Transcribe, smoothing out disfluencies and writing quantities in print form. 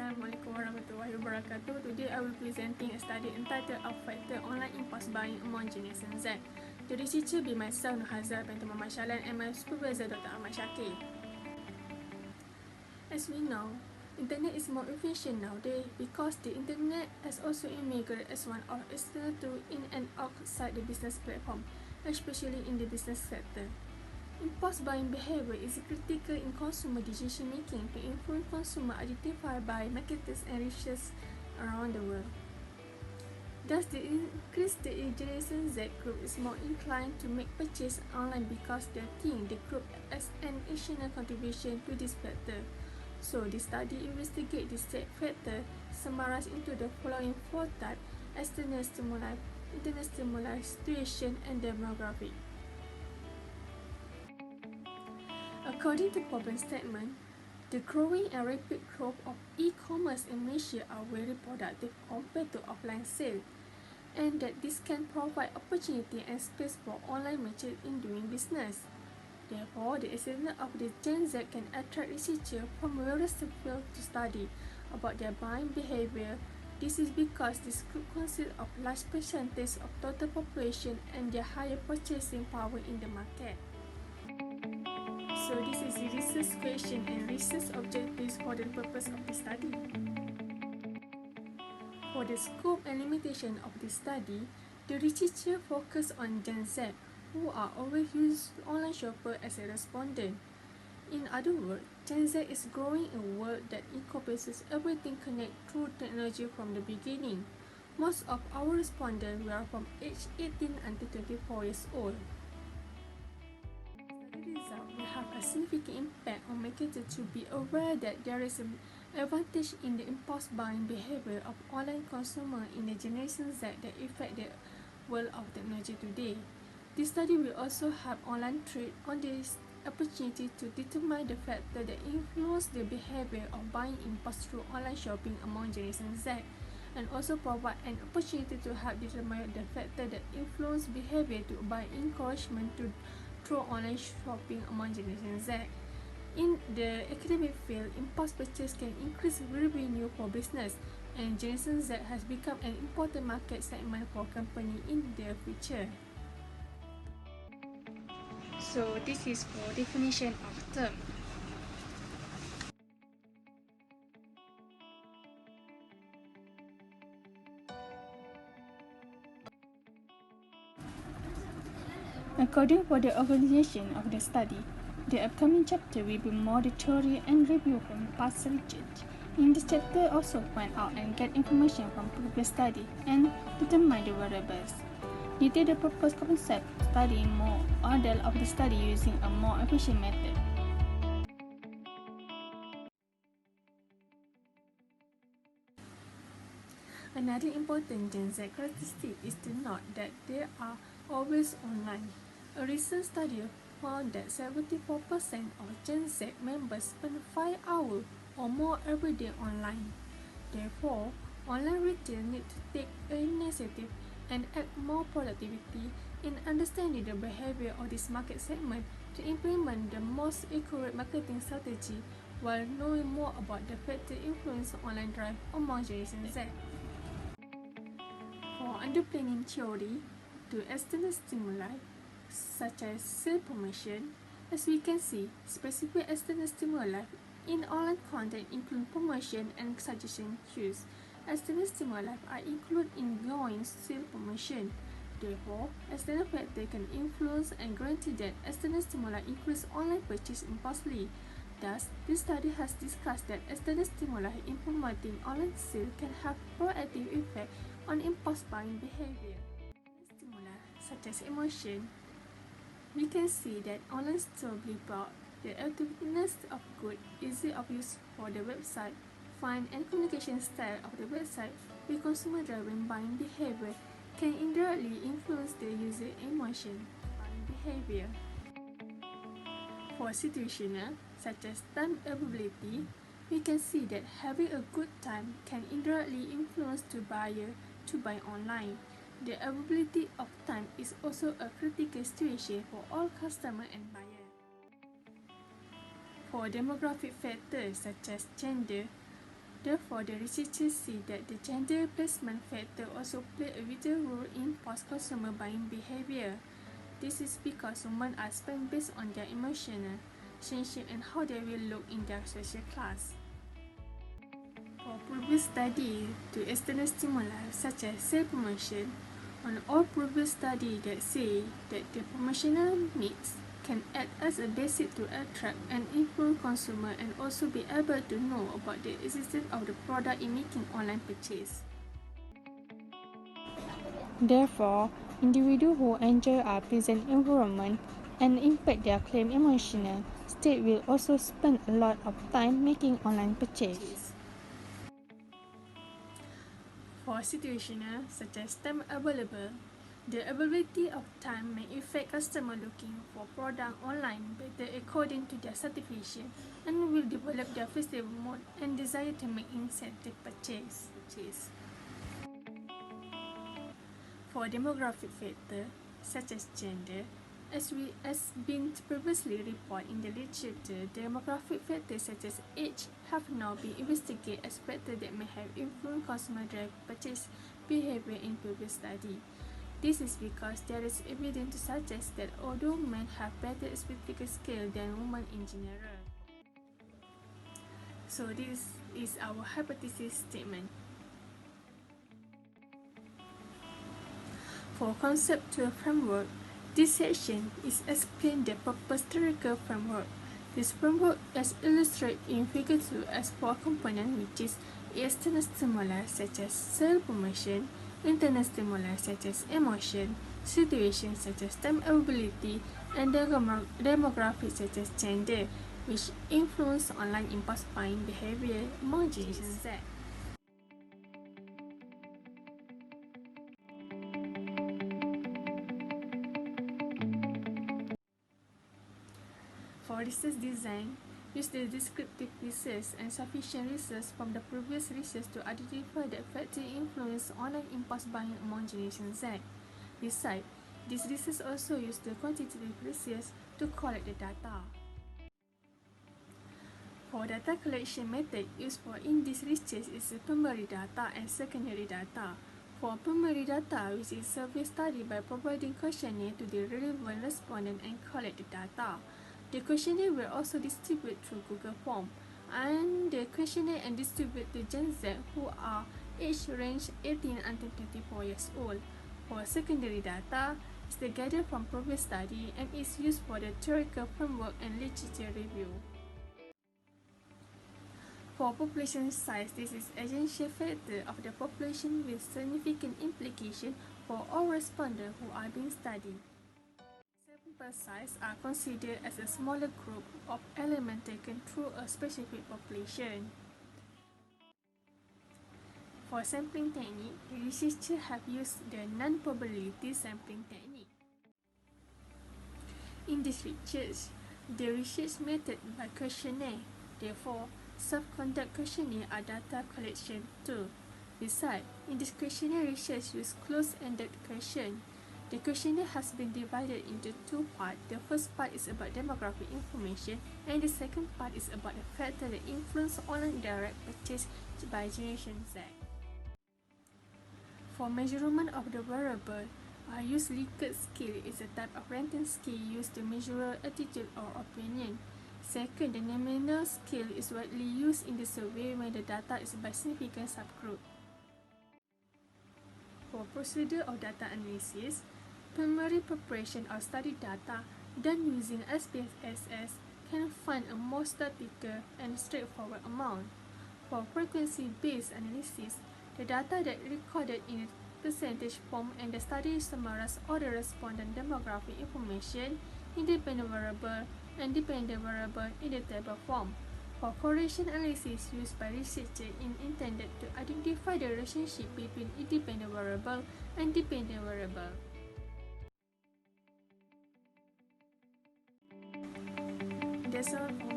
Assalamualaikum warahmatullahi wabarakatuh. Today I will presenting a study entitled "A Factor Online Impulse Buying Among Generation Z." The researcher be myself, HAZIRAH, BINTI, SHAHLAN, and my supervisor, Dr. AHMAD SYAKIR. As we know, internet is more efficient nowadays because the internet has also immigrated as one of external tools in and outside the business platform, especially in the business sector. Impulse buying behavior is critical in consumer decision making to influence consumer identified by marketers and researchers around the world. Thus, the increased Generation Z group is more inclined to make purchase online because they think the group as an additional contribution to this factor. So, the study investigates this factor summarized into the following four types: external stimuli, internal stimuli, situation, and demographic. According to problem statement, the growing and rapid growth of e-commerce in Malaysia are very productive compared to offline sales, and that this can provide opportunity and space for online merchants in doing business. Therefore, the extent of the Gen Z can attract researchers from various fields to study about their buying behavior. This is because this group consists of large percentage of total population and their higher purchasing power in the market. So this is the research question and research objectives for the purpose of the study. For the scope and limitation of the study, the researcher focused on Gen Z, who are always used online shopper as a respondent. In other words, Gen Z is growing in a world that encompasses everything connected through technology from the beginning. Most of our respondents were from age 18 until 24 years old. Have a significant impact on marketers to be aware that there is an advantage in the impulse buying behavior of online consumers in the Generation Z that affect the world of technology today. This study will also help online trade on this opportunity to determine the factor that influence the behavior of buying impulse through online shopping among Generation Z, and also provide an opportunity to help determine the factor that influence behavior to buy encouragement to through online shopping among Generation Z. In the academic field, impulse purchase can increase revenue for business, and Generation Z has become an important market segment for companies in the future. So this is for definition of term. According to the organization of the study, the upcoming chapter will be more theory and review from past research. In this chapter, also find out and get information from previous study and determine the variables. Detail the purpose concept, studying more model of the study using a more efficient method. Another important Gen Z characteristic is to note that they are always online. A recent study found that 74% of Gen Z members spend 5 hours or more every day online. Therefore, online retail need to take initiative and act more productivity in understanding the behavior of this market segment to implement the most accurate marketing strategy while knowing more about the factor influence online drive among Generation Z. For underpinning theory to external stimuli, such as sales promotion, as we can see, specific external stimuli in online content include promotion and suggestion cues. External stimuli are included in going sales promotion. Therefore, external factors can influence and guarantee that external stimuli increase online purchase impulsively. Thus, this study has discussed that external stimuli in promoting online sales can have proactive effect on impulse buying behavior. Stimuli such as emotion, we can see that online store brought the attractiveness of good, easy of use for the website, find and communication style of the website with consumer-driven buying behavior can indirectly influence the user emotion buying behavior. For situational, such as time availability, we can see that having a good time can indirectly influence the buyer to buy online. The availability of time is also a critical situation for all customers and buyers. For demographic factors such as gender, Therefore, the researchers see that the gender placement factor also play a vital role in post-consumer buying behavior. This is because women are spent based on their emotional relationship and how they will look in their social class. For previous study to external stimuli such as self-promotion, on all previous studies that say that the promotional needs can act as a basis to attract and influence consumer and also be able to know about the existence of the product in making online purchase. Therefore, individuals who enjoy our present environment and impact their claim emotional state will also spend a lot of time making online purchase. For situational such as time available, the availability of time may affect customers looking for product online better according to their satisfaction and will develop their flexible mode and desire to make incentive purchase. For demographic factors such as gender, as been previously reported in the literature, demographic factors such as age have now been investigated as factors that may have influenced consumer drive purchase behavior in previous study. This is because there is evidence to suggest that although men have better spectacle skills than women in general. So this is our hypothesis statement. For conceptual framework, this section is explain the purpose theoretical framework. This framework is illustrated in Figure 2 as 4 components, which is external stimuli such as self-promotion, internal stimuli such as emotion, situations such as time availability, and demographics such as gender, which influence online impulse buying behavior among Generation Z. For research design, use the descriptive research and sufficient research from the previous research to identify the factors influence online impulse buying among Generation Z. Besides, this research also used the quantitative research to collect the data. For data collection method used in this research is primary data and secondary data. For primary data, which is survey study by providing questionnaire to the relevant respondent and collect the data. The questionnaire will also distribute through Google Form, and the questionnaire and distribute to Gen Z who are age range 18 until 24 years old. For secondary data, is the gathered from previous study and is used for the theoretical framework and literature review. For population size, this is essential factor of the population with significant implication for all respondents who are being studied. Sample size are considered as a smaller group of elements taken through a specific population. For sampling technique, the researchers have used the non-probability sampling technique. In this research, the research method by questionnaire. Therefore, self-conduct questionnaire are data collection too. Besides, in this questionnaire research use closed-ended question. The questionnaire has been divided into two parts. The first part is about demographic information, and the second part is about the factors that influence online direct purchase by Generation Z. For measurement of the variable, use Likert scale is a type of random scale used to measure attitude or opinion. Second, the nominal scale is widely used in the survey when the data is by significant subgroup. For procedure of data analysis, primary preparation of study data done using SPSS can find a more statistical and straightforward amount. For frequency-based analysis, the data that recorded in a percentage form and the study summarizes all the respondent demographic information, independent variable, and dependent variable in the table form. For correlation analysis used by researchers intended to identify the relationship between independent variable and dependent variable. That's all for